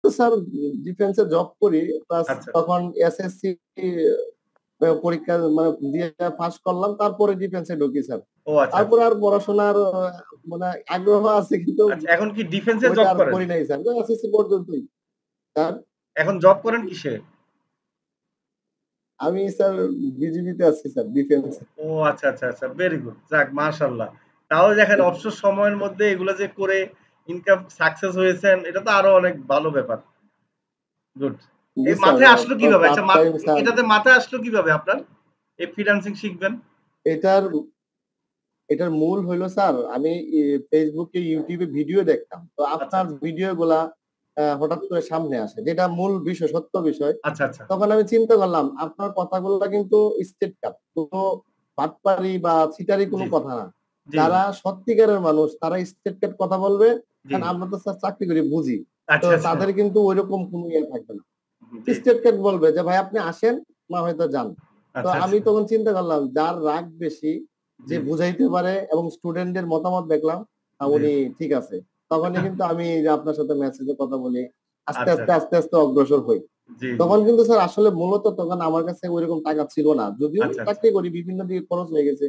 তো স্যার ডিফেন্সে জব করি, প্লাস আচ্ছা তখন এসএসসি পরীক্ষা মানে দিয়ে পাস করলাম, তারপরে ডিফেন্সে ঢুকি স্যার। ও আচ্ছা আচ্ছা তারপরে আর পড়াশোনার মানে আগ্রহ আছে, কিন্তু আচ্ছা, এখন কি ডিফেন্সে ওইটা জব আর করেন? করি নাই স্যার, এসএসসি পর্যন্তই স্যার। এখন জব করেন কিসে? আমি স্যার বিজিবিতে আছি স্যার, ডিফেন্স। ও আচ্ছা আচ্ছা আচ্ছা, ভেরি গুড, যাক মাশাল্লাহ। তাহলে দেখেন অবসর সময়ের মধ্যে এগুলো যে করে ইনকাম সাকসেস হয়েছেন, এটা তো আরো অনেক ভালো ব্যাপার। গুড। জি এই স্যার, মাথায় আসলো কিভাবে? পার্ট আচ্ছা টাইম স্যার। এটাতে মাথায় আসলো কিভাবে আপনার এই ফ্রিল্যান্সিং শিখবেন? এটার এটার মূল হইলো স্যার, আমি ফেসবুকে ইউটিউবে ভিডিও দেখতাম, তো আচ্ছা আপনার আচ্ছা ভিডিও গুলা হঠাৎ করে সামনে আসে, যেটা মূল বিষয়, সত্য বিষয়। আচ্ছা আচ্ছা তখন আমি চিন্তা করলাম আপনার কথাগুলো কিন্তু স্টেট কাট, কোনো বাটপারি বা ছিটারি কোনো জি কথা না। জি জি যারা সত্যিকারের মানুষ তারা স্টেট কাট কথা বলবে। জি কারণ আমরা তো স্যার চাকরি করি, বুঝি। তো আচ্ছা আচ্ছা তাদের কিন্তু ওইরকম কোনো ইয়ে থাকবে না। জি স্টেট কাট বলবে যে ভাই আপনি আসেন, না হয়তো যান। তো আচ্ছা আমি আচ্ছা তখন চিন্তা করলাম যার রাগ বেশি, জি যে বুঝাইতে পারে, এবং স্টুডেন্টদের মতামত দেখলাম, জি উনি ঠিক আছে। তখনই কিন্তু আমি যে আপনার সাথে মেসেজে কথা বলি, আস্তে আচ্ছা আস্তে আস্তে আস্তে অগ্রসর হই। জি জি তখন কিন্তু স্যার আসলে মূলত তখন আমার কাছে ওইরকম টাকা ছিল না, যদিও আচ্ছা আচ্ছা চাকরি করি, বিভিন্ন দিকে খরচ হয়ে গেছে।